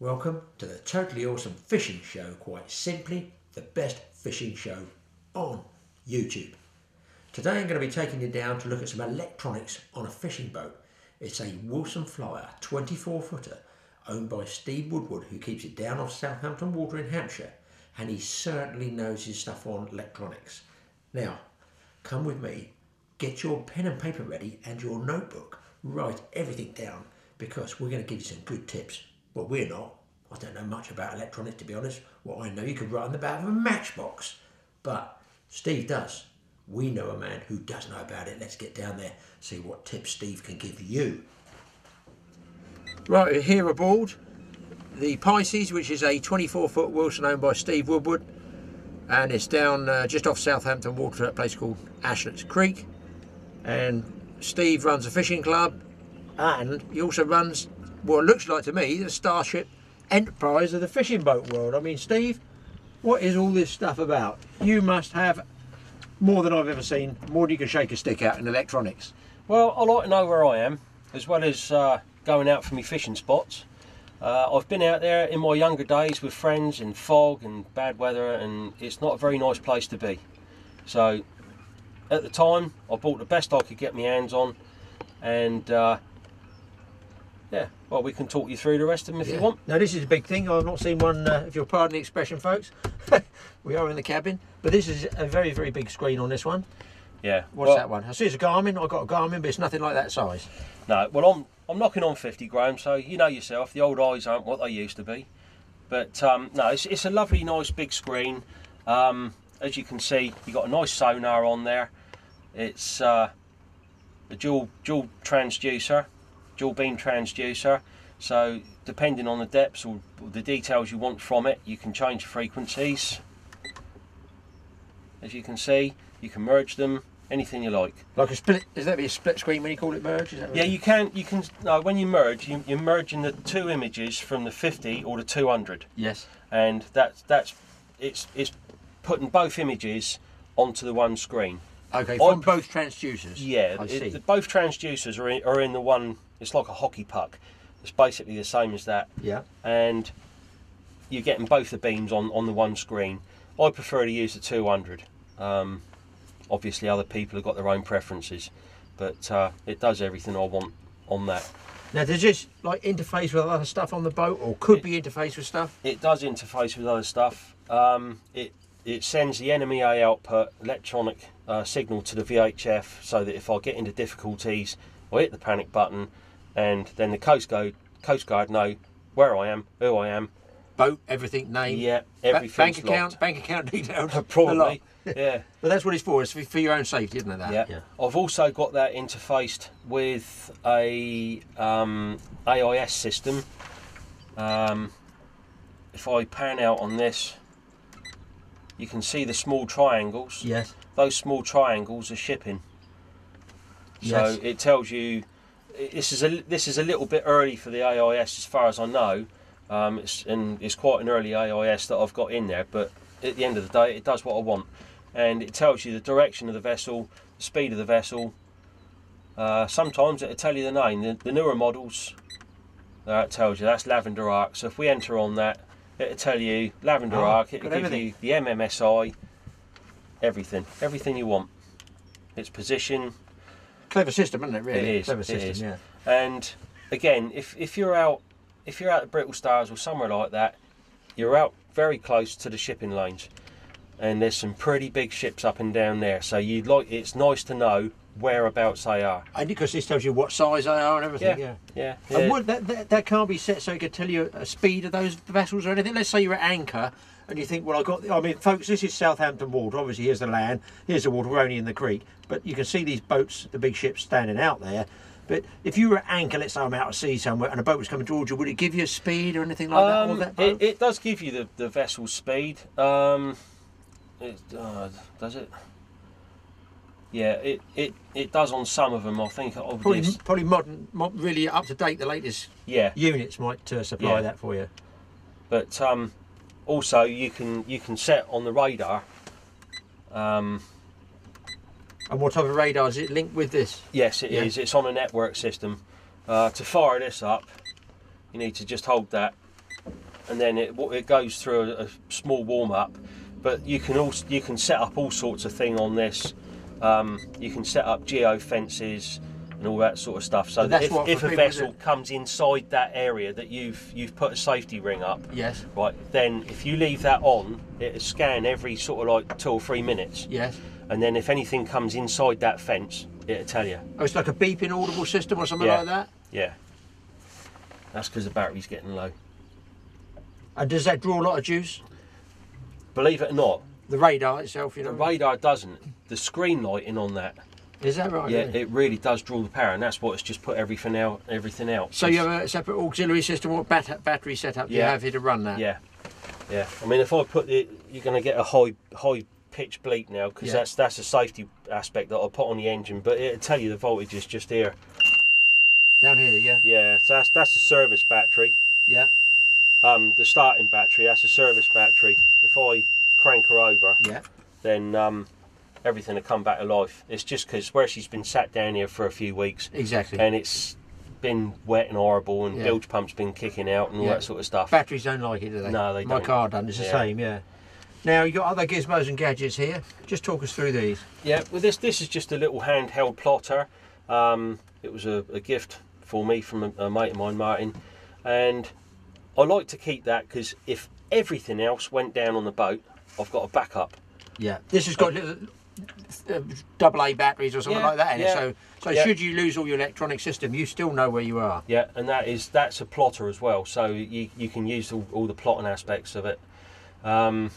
Welcome to the totally awesome fishing show, quite simply the best fishing show on YouTube. Today I'm going to be taking you down to look at some electronics on a fishing boat. It's a Wilson Flyer 24-footer owned by Steve Woodward, who keeps it down off Southampton Water in Hampshire, and he certainly knows his stuff on electronics. Now, come with me, get your pen and paper ready and your notebook, write everything down, because we're going to give you some good tips. Well, we're not. I don't know much about electronics, to be honest. What I know, you could write on the back of a matchbox. But Steve does. We know a man who does know about it. Let's get down there, see what tips Steve can give you. Right, here aboard the Pisces, which is a 24-foot Wilson owned by Steve Woodward. And it's down just off Southampton Water at a place called Ashlet's Creek. And Steve runs a fishing club. And he also runs what looks like to me the Starship Enterprise of the fishing boat world. I mean, Steve, what is all this stuff about? You must have more than I've ever seen, more than you can shake a stick out in electronics. Well, I like to know where I am, as well as going out for my fishing spots. I've been out there in my younger days with friends in fog and bad weather, and it's not a very nice place to be. So at the time I bought the best I could get my hands on, and yeah, well, we can talk you through the rest of them if you want. Now, this is a big thing. I've not seen one, if you'll pardon the expression, folks. We are in the cabin, but this is a very, very big screen on this one. Yeah. What's that one? I see it's a Garmin. I've got a Garmin, but it's nothing like that size. No, well, I'm knocking on 50, Graham, so you know yourself, the old eyes aren't what they used to be. But no, it's a lovely, nice big screen. As you can see, you've got a nice sonar on there. It's a dual transducer. Dual beam transducer, so depending on the depths or the details you want from it, you can change the frequencies. As you can see, you can merge them, anything you like. Like a split, is that a split screen when you call it merge? Is that right? Yeah, you can, no, when you merge, you're merging the two images from the 50 or the 200. Yes. And it's putting both images onto the one screen. Okay, from both transducers. Yeah, I see. Both transducers are in the one. It's like a hockey puck. It's basically the same as that. Yeah. And you're getting both the beams on the one screen. I prefer to use the 200. Obviously, other people have got their own preferences, but it does everything I want on that. Now, does this like interface with other stuff on the boat, or could be interfaced with stuff? It does interface with other stuff. It sends the NMEA output electronic signal to the VHF, so that if I get into difficulties, I hit the panic button, and then the Coast Guard know where I am, who I am, boat, everything, name, yeah, everything. Bank account details, probably, yeah. But that's what it's for. It's for your own safety, isn't it? That? Yeah. I've also got that interfaced with a AIS system. If I pan out on this, you can see the small triangles. Yes. Those small triangles are shipping. So it tells you this is a little bit early for the AIS as far as I know. It's quite an early AIS that I've got in there, but at the end of the day, it does what I want, and it tells you the direction of the vessel, the speed of the vessel. Sometimes it'll tell you the name. The newer models, it tells you that's Lavender Arc. So if we enter on that, it'll tell you Lavender Arc. It'll give you the MMSI, everything you want. Its position. Clever system, isn't it? Really, it is. Clever system, yeah. And again, if you're out at Brittle Stars or somewhere like that, you're out very close to the shipping lanes, and there's some pretty big ships up and down there. So it's nice to know whereabouts they are. And because this tells you what size they are and everything. Yeah. And would that can't be set so it could tell you a speed of those vessels or anything. Let's say you're at anchor and you think, well, I mean, folks, this is Southampton Water. Obviously, here's the land, here's the water. We're only in the creek, but you can see these boats, the big ships, standing out there. But if you were at anchor, let's say I'm out at sea somewhere, and a boat was coming towards you, would it give you a speed or anything like that? Or that boat? It does give you the vessel's speed. Does it? Yeah, it does on some of them. I think probably modern, really up to date. The latest units might supply that for you. But also you can set on the radar. And what type of radar is it linked with this? Yes, it is. It's on a network system. To fire this up, you need to just hold that and then it goes through a small warm up. But you can set up all sorts of thing on this. You can set up geo fences and all that sort of stuff. So that if a vessel comes inside that area that you've put a safety ring up, yes, right, then if you leave that on, it'll scan every sort of like 2 or 3 minutes. Yes. And then if anything comes inside that fence, it'll tell you. Oh, it's like a beeping audible system or something like that? Yeah. That's because the battery's getting low. And does that draw a lot of juice? Believe it or not. The radar itself, you know? The radar doesn't. The screen lighting on that. Is that right? Yeah, really? It really does draw the power, and that's what it's just put everything out. So you have a separate auxiliary system or battery setup you have here to run that? Yeah, yeah. I mean, if I put it, you're going to get a high pitch bleep now, because that's a safety aspect that I'll put on the engine, but it'll tell you the voltage is just here. Down here, yeah. Yeah, so that's the service battery. Yeah. The starting battery, that's a service battery. If I crank her over, then everything will come back to life. It's just because where she's been sat down here for a few weeks, exactly, and it's been wet and horrible, and bilge pump's been kicking out and all that sort of stuff. Batteries don't like it, do they? No, they don't. My car doesn't. It's the same, Now you've got other gizmos and gadgets here. Just talk us through these. Yeah, well, this is just a little handheld plotter. It was a gift for me from a mate of mine, Martin, and I like to keep that because if everything else went down on the boat, I've got a backup. Yeah, this has got little AA batteries or something like that in it. So should you lose all your electronic system, you still know where you are. Yeah, and that's a plotter as well. So you can use all the plotting aspects of it. And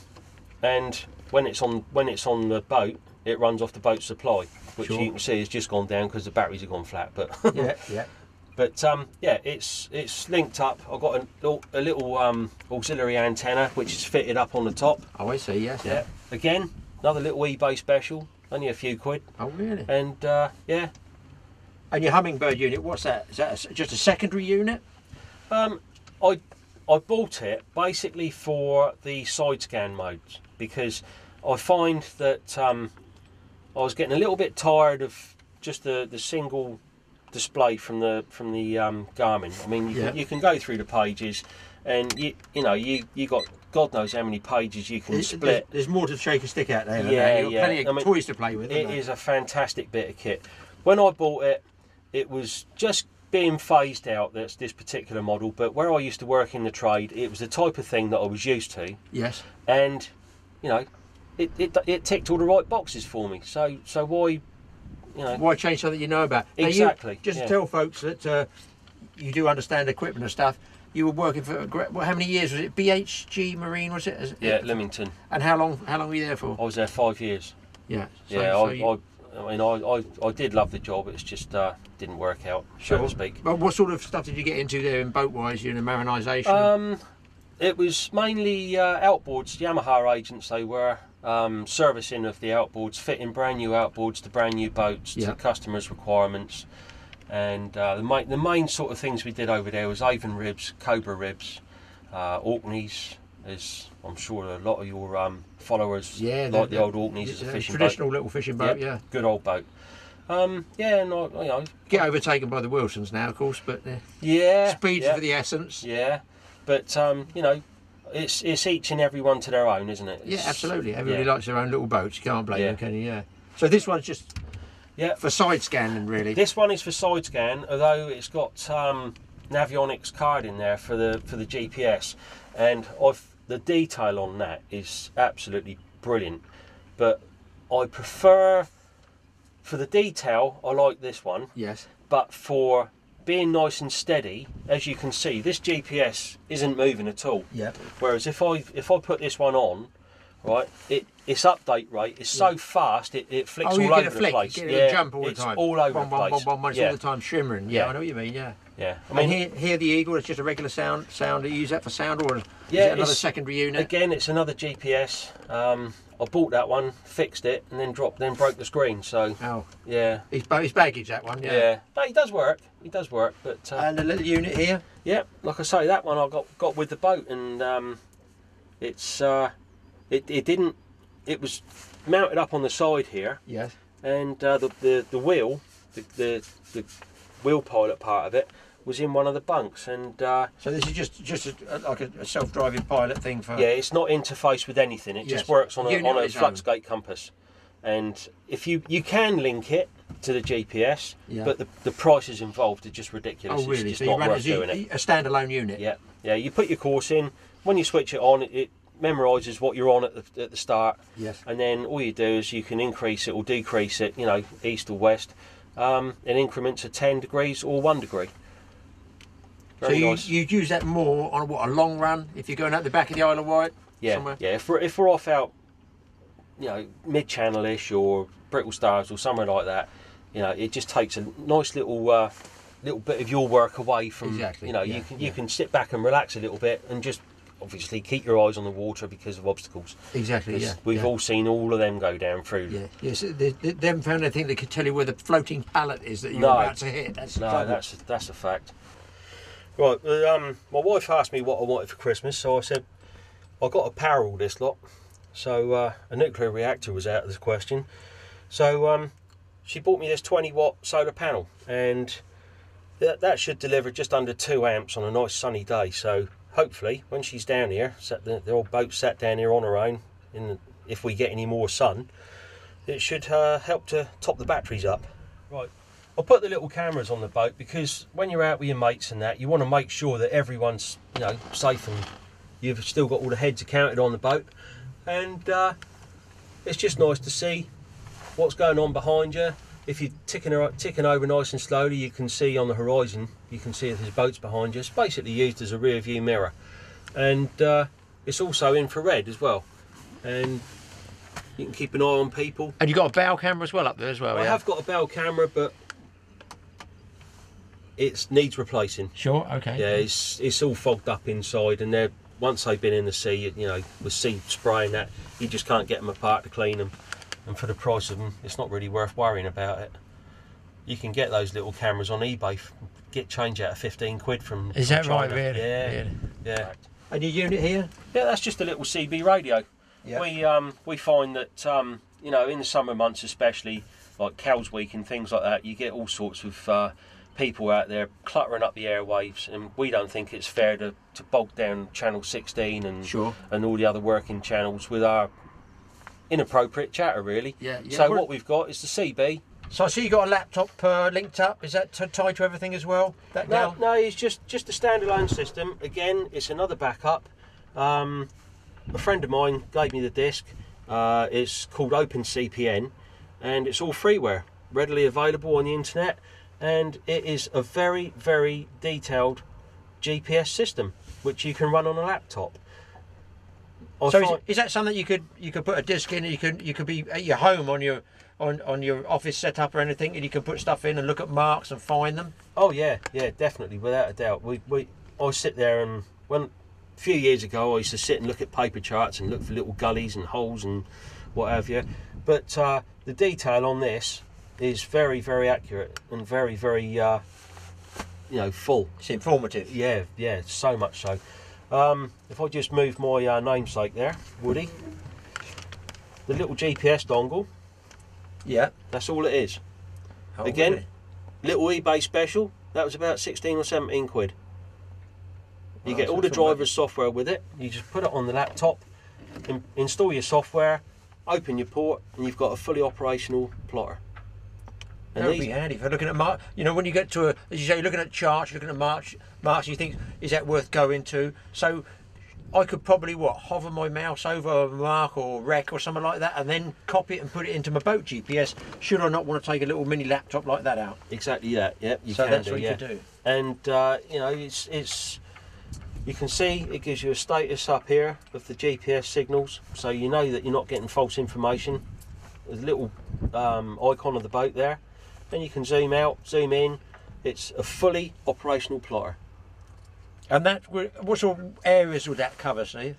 when it's on the boat, it runs off the boat supply, which you can see has just gone down because the batteries have gone flat. But But it's linked up. I've got a little auxiliary antenna which is fitted up on the top. Oh, I see. Yes. Yeah. Again, another little eBay special, only a few quid. Oh, really? And yeah. And your Hummingbird unit, what's that? Is that just a secondary unit? I bought it basically for the side scan modes because I find that I was getting a little bit tired of just the single display from the Garmin. I mean, you can go through the pages, and you got God knows how many pages you can split. There's more to shake a stick at there. Yeah. Plenty of toys to play with. It is a fantastic bit of kit. When I bought it, it was just being phased out. That's this particular model, but where I used to work in the trade, it was the type of thing that I was used to. Yes. And it ticked all the right boxes for me. So why? Why change something you know about? Exactly. Now just to tell folks that you do understand equipment and stuff. You were working for how many years was it? BHG Marine, was it? Leamington. And how long were you there for? I was there 5 years. Yeah. I did love the job. It's just didn't work out, so to speak. But what sort of stuff did you get into there in boat wise? You know, marinisation. It was mainly outboards. Yamaha agents they were. Servicing of the outboards, fitting brand new outboards to brand new boats to customers' requirements, and the main sort of things we did over there was Avon ribs, Cobra ribs, Orkneys, as I'm sure a lot of your followers like the old Orkneys as a fishing traditional boat. Little fishing boat, Good old boat. And get overtaken by the Wilsons now, of course, but speed's for the essence. Yeah, but It's each and every one to their own, isn't it? Yeah, absolutely. Everybody likes their own little boats. You can't blame them, can you? Yeah. So this one's just for side scanning, really. This one is for side scan, although it's got Navionics card in there for the GPS, and the detail on that is absolutely brilliant. But I prefer for the detail. I like this one. Yes. But for being nice and steady, as you can see, this GPS isn't moving at all. Yeah. Whereas if I put this one on, right, its update rate is so fast it flicks all over the place. You get a jump all the time. It's all over the place. It's all the time shimmering. Yeah, I know what you mean. Yeah. Yeah. I mean, here the Eagle is just a regular sound. Do you use that for sound, or is it another secondary unit? Again, it's another GPS. I bought that one, fixed it, and then broke the screen. So his baggage, that one. Yeah. No, he does work. But and the little unit here. Yeah, like I say, that one I got with the boat, and it was mounted up on the side here. Yes. And the wheel, the wheel pilot part of it was in one of the bunks, and so this is just like a self-driving pilot thing for. Yeah, it's not interfaced with anything. It just works on a flux gate compass, and if you can link it to the GPS, but the prices involved are just ridiculous. Oh, really? It's so just you not run worth doing it. A standalone unit. Yeah, yeah. You put your course in. When you switch it on, it memorises what you're on at the start. Yes. And then all you do is you can increase it or decrease it, you know, east or west, in increments of 10 degrees or 1 degree. Very nice. You'd use that more on a long run if you're going out the back of the Isle of Wight? Yeah, somewhere? yeah. If we're off out, you know, mid-channel-ish or Brittle Stars or somewhere like that, you know, it just takes a nice little bit of your work away from. Exactly. You know, you can sit back and relax a little bit and just obviously keep your eyes on the water because of obstacles. Exactly. Yeah. We've all seen all of them go down through. Yeah. Yes. They haven't found anything that could tell you where the floating pallet is that you're about to hit. That's a fact. Right, my wife asked me what I wanted for Christmas, so I said, I got to power all this lot. So a nuclear reactor was out of the question. So she bought me this 20-watt solar panel, and that should deliver just under 2 amps on a nice sunny day. So hopefully, when she's down here, the old boat sat down here on her own, if we get any more sun, it should help to top the batteries up. Right. I put the little cameras on the boat because when you're out with your mates and that, you want to make sure that everyone's, you know, safe and you've still got all the heads accounted on the boat. And it's just nice to see what's going on behind you. If you're ticking over nice and slowly, you can see on the horizon, you can see if there's boats behind you. It's basically used as a rear view mirror. And it's also infrared as well. And you can keep an eye on people. And you've got a bow camera as well up there as well, I have got a bow camera, but it needs replacing. Sure, okay. Yeah, it's all fogged up inside, and once they've been in the sea, you know, with sea spray and that, you just can't get them apart to clean them. And for the price of them, it's not really worth worrying about it. You can get those little cameras on eBay, get change out of 15 quid from Is that China. right, really? Yeah, yeah. And your unit here? Yeah, that's just a little CB radio. Yeah. We find that you know, in the summer months especially, like Cows Week and things like that, you get all sorts of people out there cluttering up the airwaves, and we don't think it's fair to bog down channel 16 and all the other working channels with our inappropriate chatter, really. Yeah. So what we've got is the CB. So I see you got a laptop linked up. Is that tied to everything as well? No, it's just a standalone system. Again, it's another backup. A friend of mine gave me the disc. It's called OpenCPN, and it's all freeware, readily available on the internet. And it is a very, very detailed GPS system which you can run on a laptop. So is that something you could put a disc in, and you could be at your home on your office setup or anything, and you can put stuff in and look at marks and find them? Oh yeah, definitely, without a doubt. I sit there, and a few years ago I used to sit and look at paper charts and look for little gullies and holes and what have you. But the detail on this is very, very accurate and very, very, you know, full. It's informative. Yeah, so much so. If I just move my namesake there, Woody, the little GPS dongle. Yeah. That's all it is. Oh, Again, really? Little eBay special. That was about 16 or 17 quid. You get all the that's all right. driver's software with it. You just put it on the laptop, install your software, open your port, and you've got a fully operational plotter. And That would be handy for looking at you know, when you get to as you say, you're looking at charts, you're looking at marks, and you think, is that worth going to? So I could probably hover my mouse over a mark or wreck or something like that, and then copy it and put it into my boat GPS. Should I not want to take a little mini laptop like that out? Exactly that. Yep. So that's what you could do. And you know, it's you can see it gives you a status up here of the GPS signals, so you know that you're not getting false information. There's a little icon of the boat there. Then you can zoom out, zoom in. It's a fully operational plotter. And what sort of areas would that cover, Steve?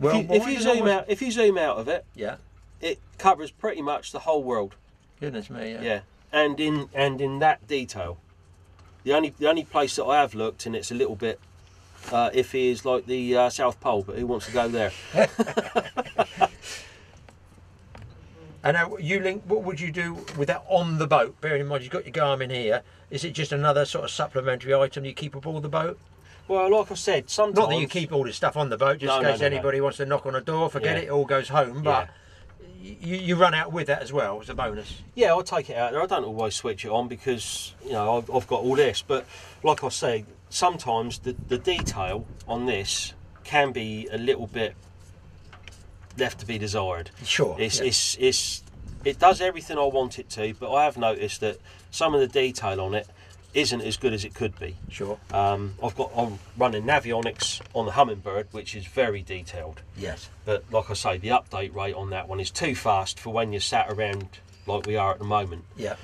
If you zoom out of it, yeah, it covers pretty much the whole world. Goodness me, yeah. Yeah, and in that detail. The only place that I have looked, and it's a little bit iffy, is like the South Pole. But who wants to go there? And now you link. What would you do with that on the boat? Bearing in mind you've got your Garmin here. Is it just another sort of supplementary item you keep aboard the boat? Well, like I said, sometimes... Not that you keep all this stuff on the boat, just in case anybody wants to knock on a door, forget it, all goes home, but you run out with that as well as a bonus. Yeah, I'll take it out there. I don't always switch it on because, you know, I've got all this, but like I say, sometimes the detail on this can be a little bit left to be desired. Sure. It does everything I want it to, but I have noticed that some of the detail on it isn't as good as it could be. Sure. I'm running Navionics on the Hummingbird, which is very detailed. Yes. But like I say, the update rate on that one is too fast for when you're sat around like we are at the moment. Yeah.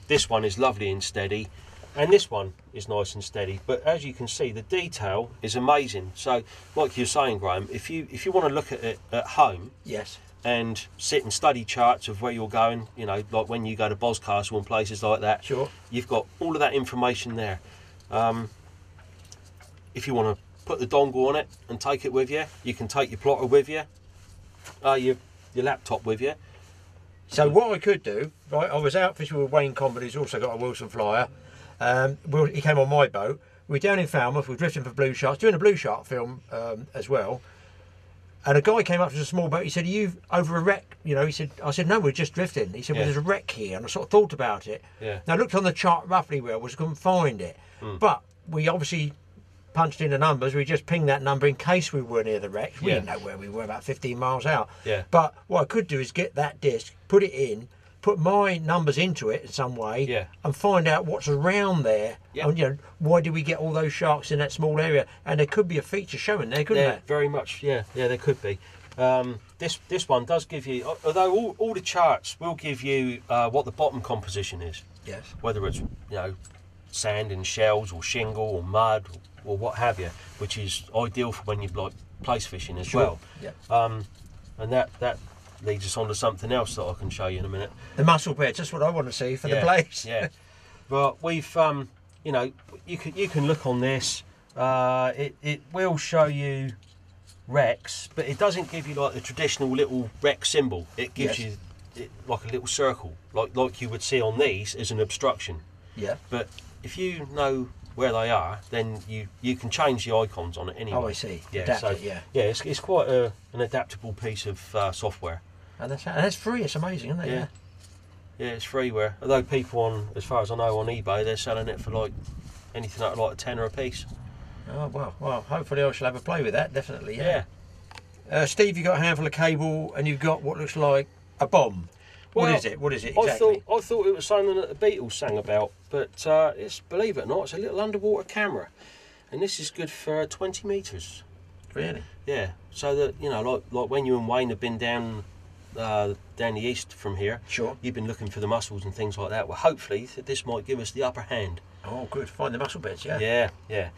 This one is lovely and steady, and this one is nice and steady. But as you can see, the detail is amazing. So, like you're saying, Graeme, if you want to look at it at home, yes, and sit and study charts of where you're going, you know, like when you go to Boscastle and places like that. Sure. You've got all of that information there. If you want to put the dongle on it and take it with you, you can take your plotter with you, your laptop with you. So what I could do, right, I was out fishing with Wayne Combin, who's also got a Wilson flyer. He came on my boat. We were down in Falmouth, we were drifting for blue sharks, doing a blue shark film as well. And a guy came up to a small boat. He said, "Are you over a wreck?" You know, he said. I said, "No, we're just drifting." He said, "Well, there's a wreck here," and I sort of thought about it. Yeah. Now I looked on the chart roughly where I was, couldn't find it, but we obviously punched in the numbers. We just pinged that number in case we were near the wreck. We didn't know where we were, about 15 miles out. Yeah. But what I could do is get that disc, put it in, put my numbers into it in some way, and find out what's around there. And, you know, why did we get all those sharks in that small area? And there could be a feature showing there, couldn't there? Very much, yeah, there could be. This one does give you, although all the charts will give you what the bottom composition is. Yes. Whether it's, you know, sand and shells or shingle or mud or what have you, which is ideal for when you like place fishing as well. Yeah. And that leads us on to something else that I can show you in a minute. The mussel beds, that's what I want to see for the place. Yeah. But we've, you know, you can look on this. It will show you wrecks, but it doesn't give you like the traditional little wreck symbol. It gives you like a little circle, like you would see on these as an obstruction. Yeah. But if you know where they are, then you can change the icons on it anyway. Oh, I see. Yeah. Adapt So it, yeah. It's quite an adaptable piece of software. And that's free. It's amazing, isn't it? Yeah. Yeah, it's freeware. Although people on, as far as I know, on eBay, they're selling it for like anything up to like $10 a piece. Oh well, hopefully I shall have a play with that. Definitely, yeah. Steve, you've got a handful of cable, and you've got what looks like a bomb. What is it? What is it exactly? I thought it was something that the Beatles sang about, but it's, believe it or not, it's a little underwater camera, and this is good for 20 metres. Really? Yeah. So that, you know, like when you and Wayne have been down the east from here, sure, you've been looking for the mussels and things like that. Well, hopefully this might give us the upper hand. Oh, good. Find the mussel beds, yeah. Yeah, yeah.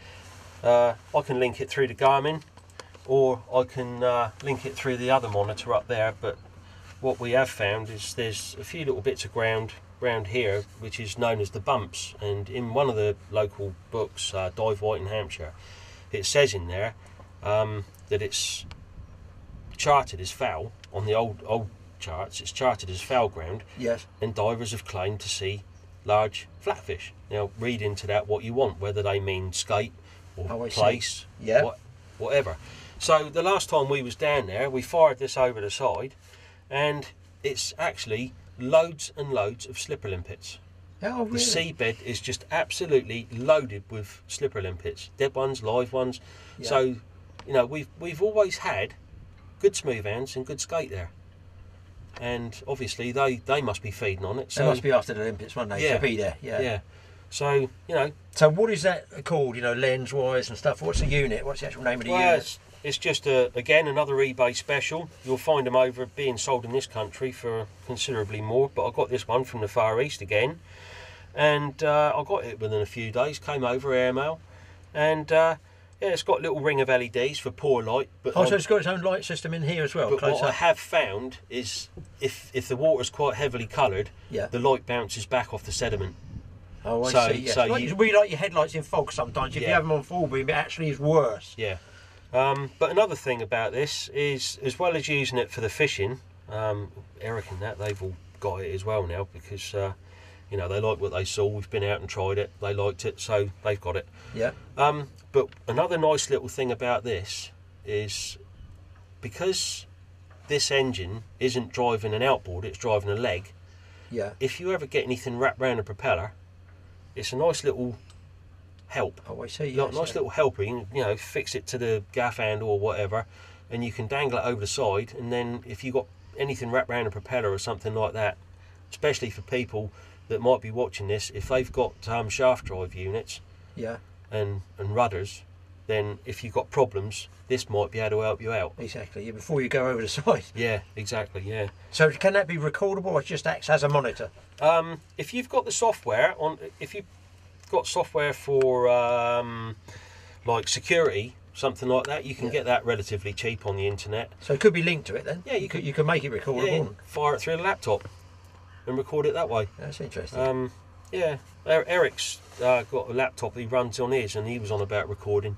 I can link it through the Garmin, or I can link it through the other monitor up there. But what we have found is there's a few little bits of ground around here which is known as the bumps, and in one of the local books, Dive White in Hampshire, it says in there that it's charted as foul. On the old charts, it's charted as foul ground. Yes. And divers have claimed to see large flatfish. Now read into that what you want, whether they mean skate or place, whatever. So the last time we was down there, we fired this over the side, and it's actually loads and loads of slipper limpets. Oh, really? The seabed is just absolutely loaded with slipper limpets, dead ones, live ones. Yeah. So, you know, we've always had good smooth hands and good skate there, and obviously they must be feeding on it. So they must be after the limpets, won't they? Yeah, to be there. Yeah. Yeah. So, you know. So what is that called? You know, lens wise and stuff. What's the unit? What's the actual name of the unit? It's just again another eBay special. You'll find them over being sold in this country for considerably more. But I got this one from the Far East again, and I got it within a few days. Came over airmail, and yeah, it's got a little ring of LEDs for poor light. But so it's got its own light system in here as well. But what I have found is if the water's quite heavily coloured, the light bounces back off the sediment. Oh, I see. Yes. So we like your headlights in fog sometimes. If you have them on full beam, it actually is worse. Yeah. But another thing about this is, as well as using it for the fishing, Eric and that, they've all got it as well now, because you know, they like what they saw. We've been out and tried it, they liked it, so they've got it. Yeah. But another nice little thing about this is, because this engine isn't driving an outboard, it's driving a leg. Yeah. If you ever get anything wrapped around the propeller, it's a nice little help. Oh, I see. Nice little helper. You can, you know, fix it to the gaff handle or whatever, and you can dangle it over the side. And then if you got anything wrapped around a propeller or something like that, especially for people that might be watching this, if they've got shaft drive units, yeah, and rudders, then if you've got problems, this might be able to help you out. Exactly. Yeah, before you go over the side. Yeah, exactly. Yeah. So can that be recordable, or it just acts as a monitor? If you've got the software on, if you've got software for like security, something like that, you can get that relatively cheap on the internet. So it could be linked to it then. Yeah, you can make it recordable. Yeah, fire it through the laptop and record it that way. That's interesting. Yeah, Eric's got a laptop he runs on his, and he was on about recording.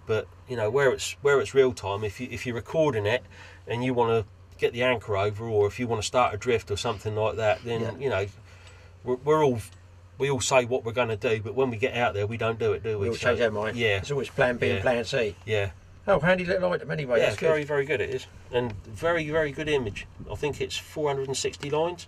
But you know, where it's real time, if you're recording it and you want to get the anchor over, or if you want to start a drift or something like that, then you know, we all say what we're going to do, but when we get out there, we don't do it, do we? We'll change our mind. Yeah, it's always plan B and plan C. Yeah. Oh, handy little item anyway. Yeah, that's good. very, very good it is, and very, very good image. I think it's 460 lines,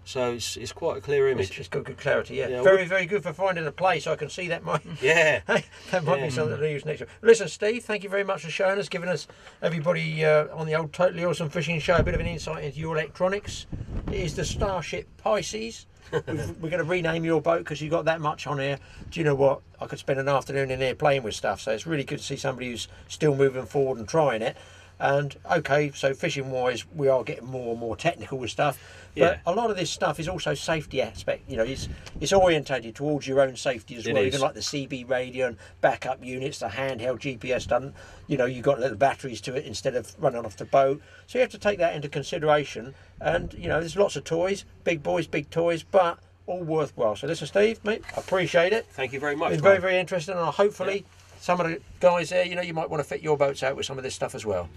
so it's quite a clear image. It's got good clarity. Yeah, very, very good for finding a place. I can see that might. Yeah, that might be something to use next time. Listen, Steve, thank you very much for showing us, giving us everybody on the old Totally Awesome Fishing Show a bit of an insight into your electronics. It is the Starship Pisces. We're going to rename your boat because you've got that much on here. Do you know what? I could spend an afternoon in here playing with stuff, so it's really good to see somebody who's still moving forward and trying it. And okay, so fishing wise, we are getting more and more technical with stuff, but a lot of this stuff is also safety aspect. You know, it's orientated towards your own safety as well. Even like the CB radio and backup units, the handheld GPS done. You know, you've got little batteries to it instead of running off the boat. So you have to take that into consideration. And you know, there's lots of toys, big boys, big toys, but all worthwhile. So listen, Steve, mate, I appreciate it. Thank you very much. It's been very, very interesting, and hopefully some of the guys there, you know, you might want to fit your boats out with some of this stuff as well.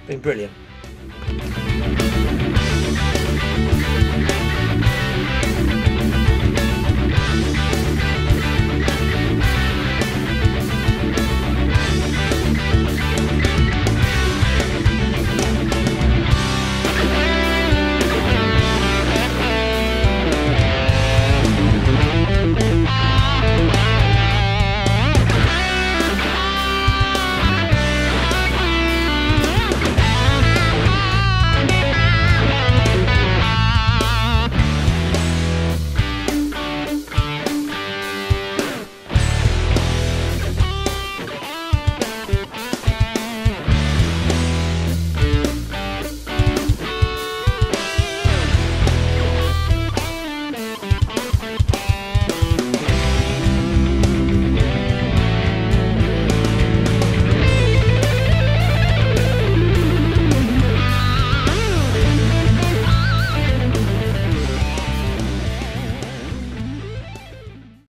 Been brilliant.